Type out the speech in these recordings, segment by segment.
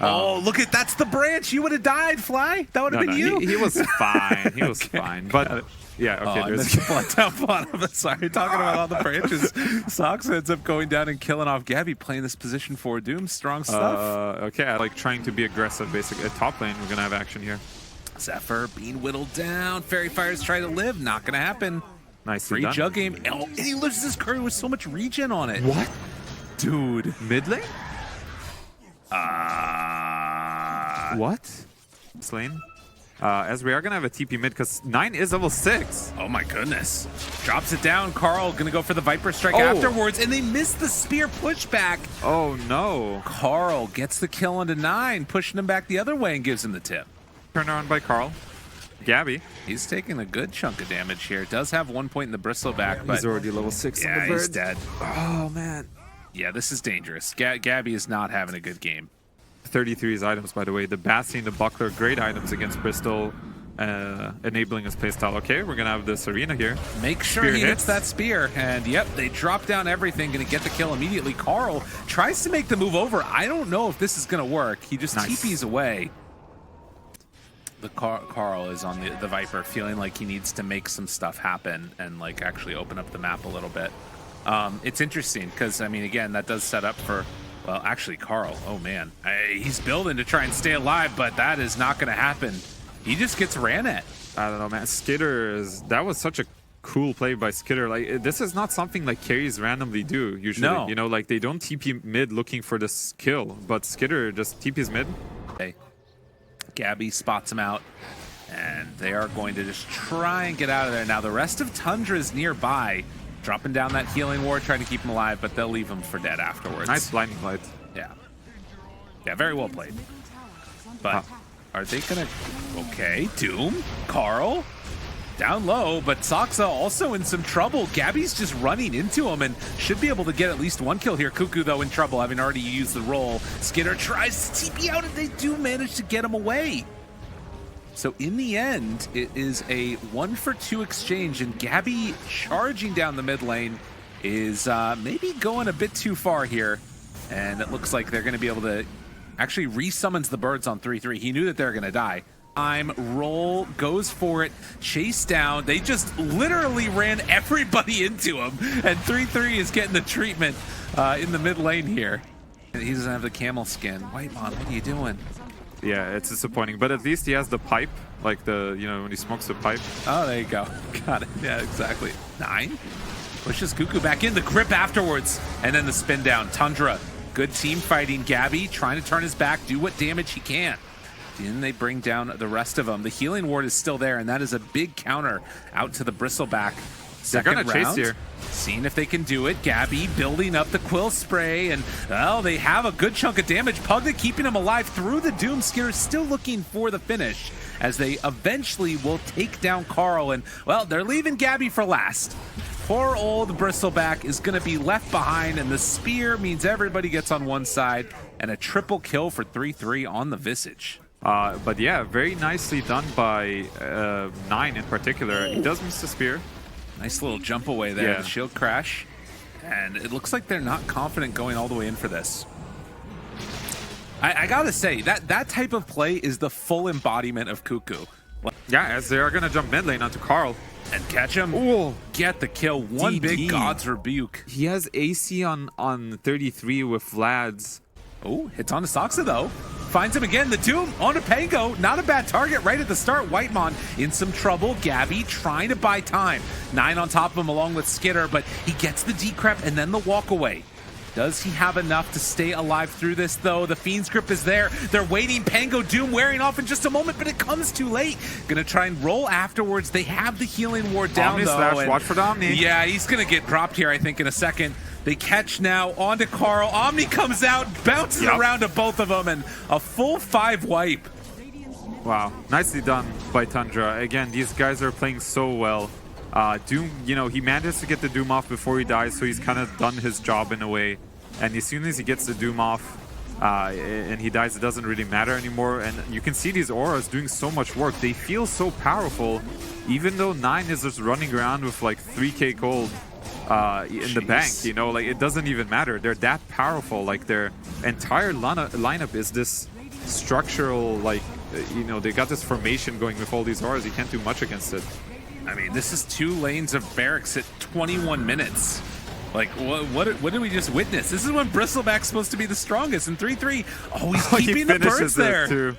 Oh, look at that's the branch. You would have died, Fly. That would have been you. He was fine. He was fine. But yeah, okay. Oh, there's a blood down bottom. Sorry, talking about all the branches. Sox ends up going down and killing off Gabby, playing this position for Doom. Strong stuff. Okay, I like trying to be aggressive. Basically, at top lane, we're gonna have action here. Zephyr being whittled down. Fairy Fires try to live. Not gonna happen. Nice. Free jug game. Oh, and he loses his curry with so much regen on it. What? Dude. Mid lane? What? Slain. As we are gonna have a TP mid because 9 is level 6. Oh my goodness. Drops it down. Carl gonna go for the Viper Strike afterwards, and they miss the spear pushback. Oh no. Carl gets the kill onto 9, pushing him back the other way and gives him the tip. Turned on by Carl. Gabby. He's taking a good chunk of damage here. Does have 1 point in the bristleback, but he's already level 6. Yeah, he's dead. Oh man. Yeah, this is dangerous. Gabby is not having a good game. 33's items, by the way. The Bastion, the Buckler, great items against Bristol, enabling his playstyle. Okay, we're gonna have this arena here. Make sure he hits that spear, and yep, they drop down everything, gonna get the kill immediately. Carl tries to make the move over. I don't know if this is gonna work. He just TPs away. The Carl is on the Viper, feeling like he needs to make some stuff happen and like actually open up the map a little bit. It's interesting because, I mean, again, that does set up for, well, actually, Carl, oh man, he's building to try and stay alive, but that is not going to happen. He just gets ran at. I don't know, man. Skitter that was such a cool play by Skitter. Like, this is not something like carries randomly do usually. No. You know, like they don't TP mid looking for this kill, but Skitter just TPs mid. Hey, Gabby spots him out, and they are going to just try and get out of there. Now, the rest of Tundra is nearby, dropping down that healing ward, trying to keep him alive, but they'll leave him for dead afterwards. Nice blinding light. Yeah. Yeah, very well played. But are they gonna... Okay, Doom, Carl, down low, but Soxa also in some trouble. Gabby's just running into him and should be able to get at least 1 kill here. Cuckoo, though, in trouble, having already used the roll. Skitter tries to TP out, and they do manage to get him away. So in the end, it is a 1-for-2 exchange, and Gabby charging down the mid lane is maybe going a bit too far here. And it looks like they're going to be able to actually resummons the birds on 3-3. He knew that they're going to die. Roll goes for it, chase down. They just literally ran everybody into him, and 3-3 is getting the treatment in the mid lane here. And he doesn't have the camel skin. Whitemon, what are you doing? Yeah, it's disappointing, but at least he has the pipe, like the, you know, when he smokes the pipe. Oh, there you go. Got it. Yeah, exactly. 9 pushes Cuckoo back in, the grip afterwards, and then the spin down. Tundra, good team fighting. Gabby trying to turn his back, do what damage he can. Then they bring down the rest of them. The healing ward is still there, and that is a big counter out to the bristleback. Second round, chase here. Seeing if they can do it. Gabby building up the quill spray, and well, they have a good chunk of damage. Pugna keeping him alive through the Doom. Skitter still looking for the finish as they eventually will take down Carl, and well, they're leaving Gabby for last. Poor old bristleback is going to be left behind, and the spear means everybody gets on one side, and a triple kill for 3-3 on the Visage. But yeah, very nicely done by 9 in particular. He does miss the spear. Nice little jump away there, the shield crash. And it looks like they're not confident going all the way in for this. I gotta say, that type of play is the full embodiment of Cuckoo. Yeah, as they are gonna jump mid lane onto Carl. And catch him. Ooh. Get the kill. One big God's Rebuke. He has AC on 33 with Vlad's. Oh, hits on the Soxa though. Finds him again. The Doom on a Pango. Not a bad target right at the start. Whitemon in some trouble. Gabby trying to buy time. 9 on top of him along with Skitter, but he gets the decrep and then the walk away. Does he have enough to stay alive through this, though? The Fiend's Grip is there. They're waiting. Pango Doom wearing off in just a moment, but it comes too late. Gonna try and roll afterwards. They have the healing ward down, Omni though. Slash, watch for the Omni. Yeah, he's gonna get dropped here, I think, in a second. They catch now onto Carl. Omni comes out, bounces around to both of them, and a full 5 wipe. Wow, nicely done by Tundra. Again, these guys are playing so well. Doom, you know, he manages to get the Doom off before he dies, so he's kind of done his job in a way. And as soon as he gets the Doom off and he dies, it doesn't really matter anymore. And you can see these auras doing so much work. They feel so powerful, even though 9 is just running around with like 3k gold in the bank, you know, like it doesn't even matter. They're that powerful. Like their entire lineup is this structural, like, you know, they got this formation going with all these auras. You can't do much against it. I mean, this is 2 lanes of barracks at 21 minutes. Like, what did we just witness? This is when Bristleback's supposed to be the strongest in 3-3. Oh, he's keeping the burst there. Too.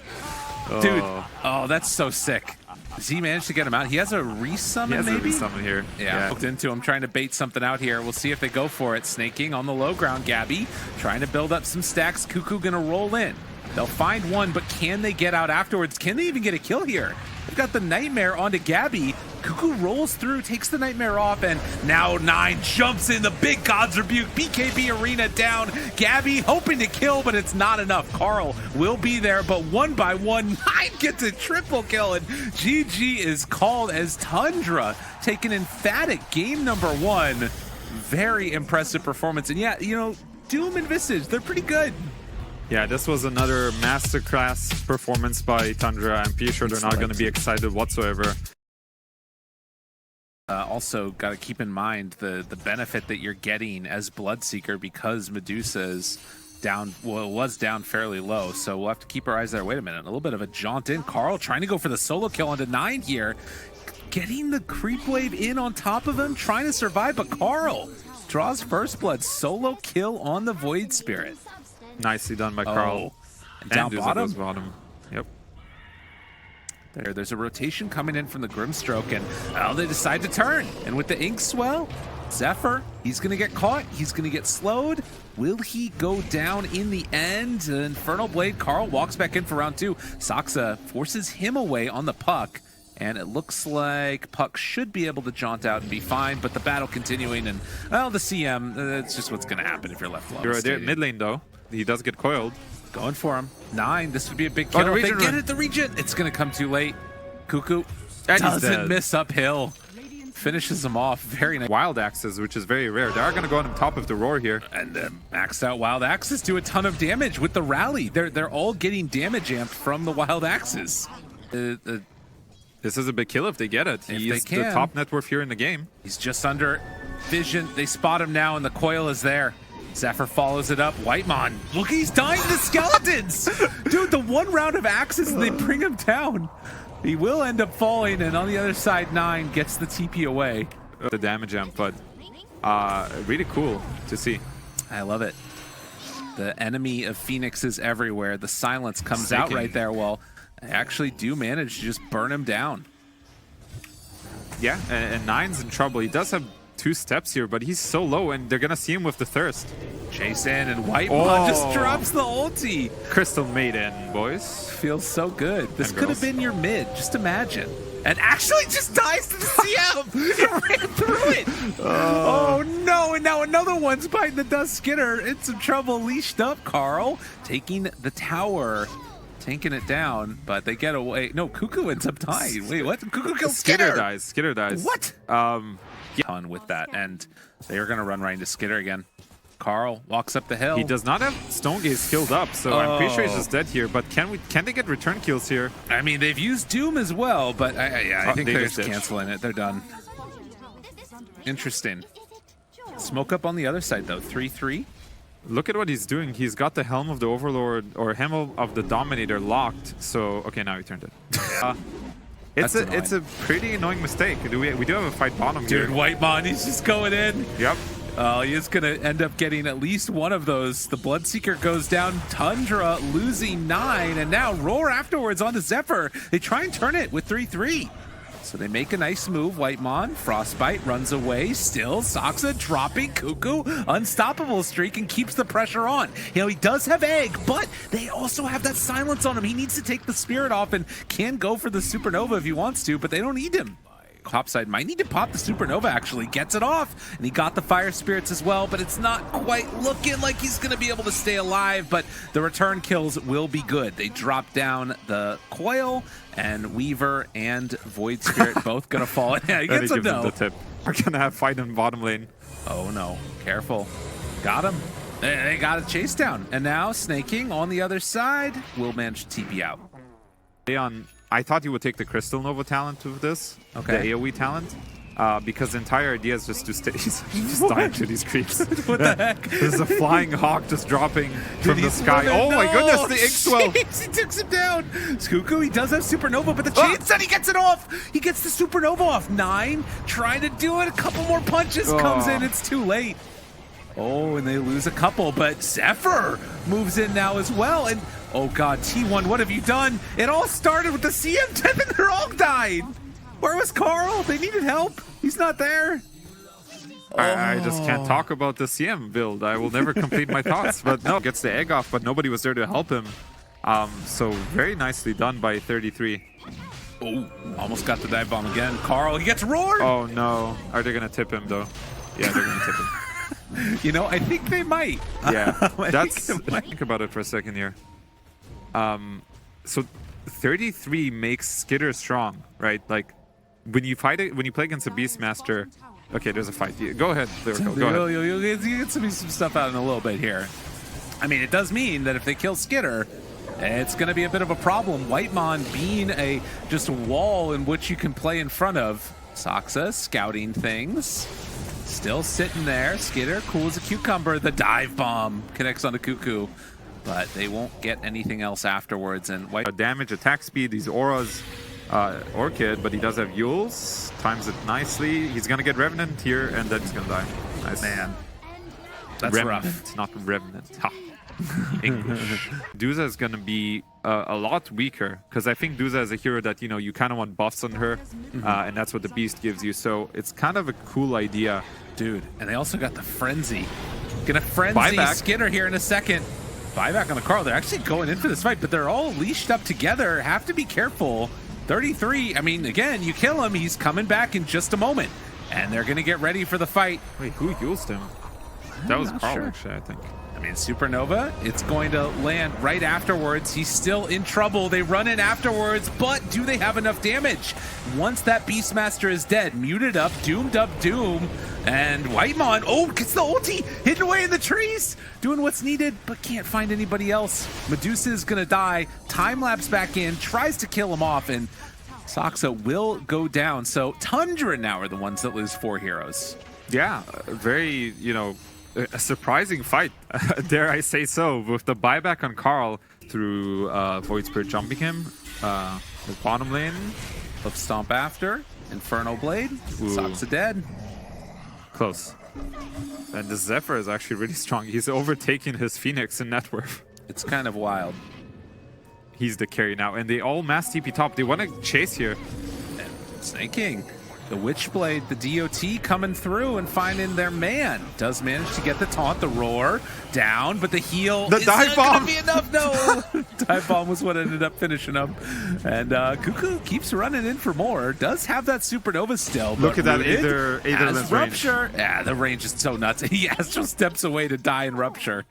Oh. Dude, oh, that's so sick. Does he manage to get him out? He has a resummon, maybe? A resummon here. Yeah, hooked into him, trying to bait something out here. We'll see if they go for it. Snaking on the low ground. Gabby trying to build up some stacks. Cuckoo gonna roll in. They'll find one, but can they get out afterwards? Can they even get a kill here? They've got the Nightmare onto Gabby. Cuckoo rolls through, takes the Nightmare off, and now 9 jumps in. The big God's Rebuke. BKB Arena down. Gabby hoping to kill, but it's not enough. Carl will be there, but 1 by 1, 9 gets a triple kill, and GG is called as Tundra take an emphatic game number 1. Very impressive performance. And yeah, you know, Doom and Visage, they're pretty good. Yeah, this was another masterclass performance by Tundra. I'm pretty sure they're not going to be excited whatsoever. Also, got to keep in mind the benefit that you're getting as Bloodseeker because Medusa's down, well, was down fairly low. So we'll have to keep our eyes there. Wait a minute, a little bit of a jaunt in. Carl trying to go for the solo kill onto 9 here. Getting the creep wave in on top of him, trying to survive, but Carl draws first blood. Solo kill on the Void Spirit. Nicely done by Carl. And down bottom. bottom. Yep. There's a rotation coming in from the Grimstroke, and they decide to turn. And with the Ink Swell, Zephyr, he's going to get caught. He's going to get slowed. Will he go down in the end? Infernal Blade, Carl walks back in for round 2. Saksa forces him away on the Puck. And it looks like Puck should be able to jaunt out and be fine, but the battle continuing, and, well, the CM, it's just what's going to happen if you're left alone. You're there mid lane, though. He does get coiled. Going for him. 9, this would be a big kill. If they get it, the region, it's going to come too late. Cuckoo doesn't miss uphill. Finishes him off. Very nice. Wild Axes, which is very rare. They are going to go on top of the Roar here. And maxed out Wild Axes do a ton of damage with the rally. They're all getting damage amped from the Wild Axes. This is a big kill if they get it. He's the top net worth here in the game. He's just under vision. They spot him now, and the coil is there. Zephyr follows it up. Whitemon, look, he's dying to skeletons. Dude, the 1 round of axes, and they bring him down. He will end up falling, and on the other side, 9 gets the TP away. The damage amp, but really cool to see. I love it. The enemy of Phoenix is everywhere. The silence comes out right there. Well, I actually do manage to just burn him down. Yeah, and 9's in trouble. He does have 2 steps here, but he's so low, and they're gonna see him with the thirst. Chase in, and Whitemon just drops the ulti. Crystal Maiden, boys. Feels so good. This could have been your mid, just imagine. And actually just dies to the CM. It ran through it. Oh no, and now another one's biting the dust. Skinner in some trouble, leashed up. Carl taking the tower. Tanking it down, but they get away. No, Cuckoo ends up dying. Wait, what? Cuckoo kills Skitter. Skitter dies. What? Yeah. With that, and they are going to run right into Skitter again. Carl walks up the hill. He does not have Stone Gaze skilled up, so I'm pretty sure he's just dead here. But can they get return kills here? I mean, they've used Doom as well, but I think they're just canceling it. They're done. Interesting. Smoke up on the other side, though. 3-3. Look at what he's doing. He's got the Helm of the Overlord or Helm of the Dominator locked. So, okay, now he turned it. It's a pretty annoying mistake. We do have a fight bottom here. Dude, Whitemon, he's just going in. Yep. He is going to end up getting at least one of those. The Bloodseeker goes down. Tundra losing 9, and now Roar afterwards on the Zephyr. They try and turn it with 3-3. So they make a nice move. Whitemon, Frostbite runs away. Still, Saksa dropping Cuckoo. Unstoppable streak and keeps the pressure on. You know, he does have Egg, but they also have that silence on him. He needs to take the Spirit off and can go for the Supernova if he wants to, but they don't need him. Topside might need to pop the Supernova, actually. Gets it off, and he got the Fire Spirits as well, but it's not quite looking like he's going to be able to stay alive, but the return kills will be good. They drop down the Coil, and Weaver and Void Spirit both going to fall. Yeah, he gets a no. The tip. We're going to have fight in bottom lane. Oh, no. Careful. Got him. They got a chase down, and now Snaking on the other side will manage to TP out. Leon, I thought you would take the Crystal Nova talent with this, the AoE talent. because the entire idea is just to stay. He's just dying to these creeps. What the heck? There's a flying hawk just dropping from the he's sky. swimming. Oh my No! goodness, the Inkswell. Jeez, he takes him down. Skuku, he does have Supernova, but the chance that he gets it off. He gets the Supernova off. 9, trying to do it. A couple more punches comes in. It's too late. Oh, and they lose a couple, but Zephyr moves in now as well. And oh god, T1, what have you done? It all started with the CM10 and they're all died. Where was Carl? They needed help. He's not there. I just can't talk about the CM build. I will never complete my thoughts. But no, gets the egg off, but nobody was there to help him. So very nicely done by 33. Oh, almost got the dive bomb again. Carl, he gets roared. Oh no. Are they going to tip him though? Yeah, they're going to tip him. You know, I think they might. Yeah, think think about it for a second here. So 33 makes Skitter strong, right? Like when you play against a Beastmaster. Okay, there's a fight. Go ahead, Lyrical. Go ahead. You'll get some stuff out in a little bit here. I mean, it does mean that if they kill Skitter, it's going to be a bit of a problem. Whitemon being just a wall in which you can play in front of. Soxa scouting things. Still sitting there. Skitter, cool as a cucumber. The dive bomb connects on the Cuckoo. But they won't get anything else afterwards. And damage, attack speed, these auras. Orchid, but he does have Yules. Times it nicely. He's going to get Revenant here, and then he's going to die. Nice. Man. That's Remnant, rough. not Revenant. Ha. English. Duza is going to be a lot weaker, because I think Duza is a hero that, you know, you kind of want buffs on her, and that's what the Beast gives you. So it's kind of a cool idea. Dude, and they also got the Frenzy. Gonna Frenzy Buyback. Skitter here in a second. Buyback on the Carl. They're actually going in for this fight, but they're all leashed up together. Have to be careful. 33, I mean, again, you kill him, he's coming back in just a moment. And they're going to get ready for the fight. Wait, who used him? That was Carl, sure. actually, I think. I mean, Supernova, it's going to land right afterwards. He's still in trouble. They run in afterwards, but do they have enough damage? Once that Beastmaster is dead, muted up, doomed up Doom, and Whitemon, oh, gets the ulti, hidden away in the trees, doing what's needed, but can't find anybody else. Medusa is going to die. Time-lapse back in, tries to kill him off, and Soxa will go down. So Tundra now are the ones that lose 4 heroes. Yeah, very, you know, a surprising fight, dare I say so, with the buyback on Carl through Void Spirit jumping him. The bottom lane of Stomp after, Inferno Blade, Soxa dead. Close. And the Zephyr is actually really strong. He's overtaking his Phoenix in net worth. It's kind of wild. He's the carry now, and they all mass TP top. They want to chase here. And Snake King. The Witchblade, the DOT coming through and finding their man. Does manage to get the taunt, the roar down, but the heal the dive bomb. Be enough. No, dive bomb was what ended up finishing up. And Cuckoo keeps running in for more. Does have that Supernova still. Look at that Either has Rupture. Range. Yeah, the range is so nuts. He Astral steps away to die in Rupture.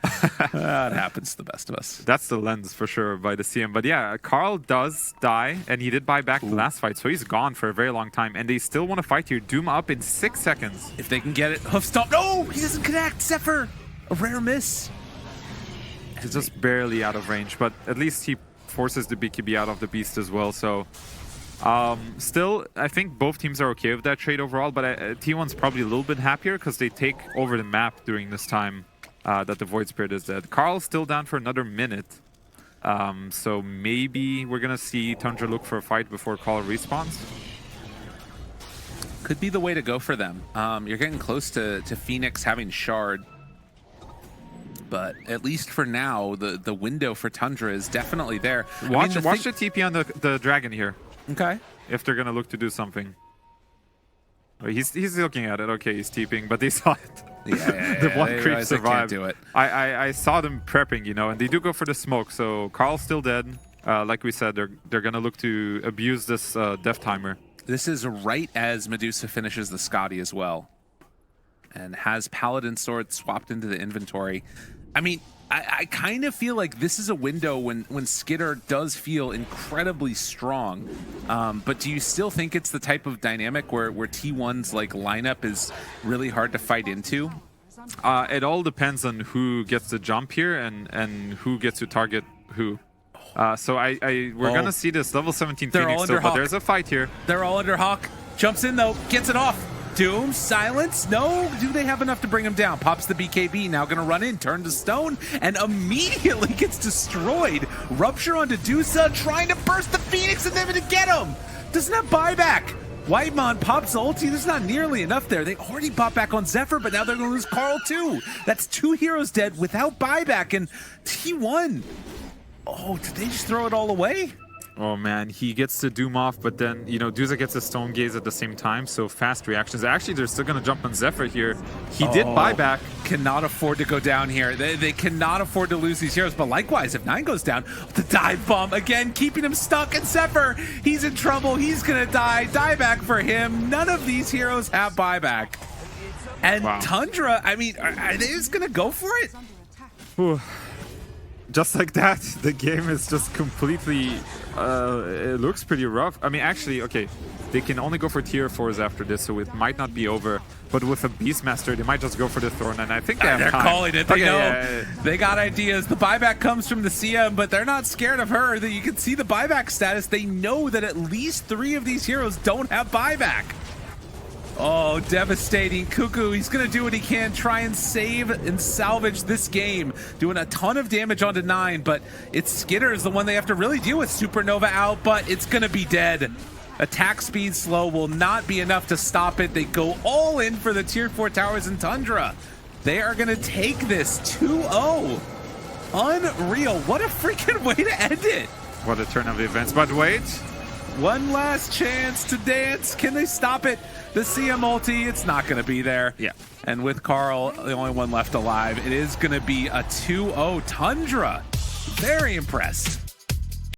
That happens to the best of us. That's the lens for sure by the CM. But yeah, Carl does die, and he did buy back the last fight, so he's gone for a very long time. And they still want to fight here. Doom up in 6 seconds. If they can get it. Hoof stomp. No, he doesn't connect. Zephyr. A rare miss. He's just barely out of range, but at least he forces the BKB out of the Beast as well. So still, I think both teams are okay with that trade overall, but T1's probably a little bit happier because they take over the map during this time that the Void Spirit is dead. Carl's still down for another minute. So maybe we're going to see Tundra look for a fight before Carl respawns. Could be the way to go for them. You're getting close to Phoenix having Shard. But at least for now, the window for Tundra is definitely there. Watch the TP on the dragon here. Okay. If they're going to look to do something. Oh, he's looking at it. Okay, he's TPing, but they saw it. Yeah, the one creep survived. They can't do it. I saw them prepping, you know, and they do go for the smoke. So Carl's still dead. Like we said, they're going to look to abuse this death timer. This is right as Medusa finishes the Scotty as well. And has Paladin Sword swapped into the inventory. I mean, I kind of feel like this is a window when Skitter does feel incredibly strong. But do you still think it's the type of dynamic where T1's like lineup is really hard to fight into? It all depends on who gets the jump here and who gets to target who. So we're gonna see this level 17 Phoenix still, but there's a fight here. They're all under Hawk. Jumps in though, gets it off. Doom, silence. No, do they have enough to bring him down? Pops the BKB, now gonna run in, turn to stone, and immediately gets destroyed. Rupture onto Dusa, trying to burst the Phoenix and then to get him. Doesn't have buyback. Whitemon pops ulti. There's not nearly enough there. They already bought back on Zephyr, but now they're gonna lose Carl too. That's 2 heroes dead without buyback, and T1. Oh, did they just throw it all away? Oh man, he gets the Doom off, but then, you know, Duza gets a Stone Gaze at the same time, so fast reactions. Actually, they're still going to jump on Zephyr here. He did buy back. Cannot afford to go down here. They cannot afford to lose these heroes, but likewise, if 9 goes down, the dive bomb, again, keeping him stuck, and Zephyr, he's in trouble. He's going to die. Dieback for him. None of these heroes have buyback. And wow. Tundra, I mean, are they just going to go for it? Ooh. Just like that, the game is just completely, it looks pretty rough. I mean, actually, okay, they can only go for tier 4s after this, so it might not be over. But with a Beastmaster, they might just go for the Thorn, and I think they have they're time. Calling it. They okay, know. Yeah. They got ideas. The buyback comes from the CM, but they're not scared of her. You can see the buyback status. They know that at least 3 of these heroes don't have buyback. Oh, devastating. Cuckoo, he's going to do what he can, try and save and salvage this game. Doing a ton of damage onto 9, but it's Skitter is the one they have to really deal with. Supernova out, but it's going to be dead. Attack speed slow will not be enough to stop it. They go all in for the tier 4 towers in Tundra. They are going to take this 2-0. Unreal. What a freaking way to end it. What a turn of events, but wait. One last chance to dance. Can they stop it? The CM ulti, it's not going to be there. Yeah. And with Carl, the only one left alive, it is going to be a 2-0 Tundra. Very impressed.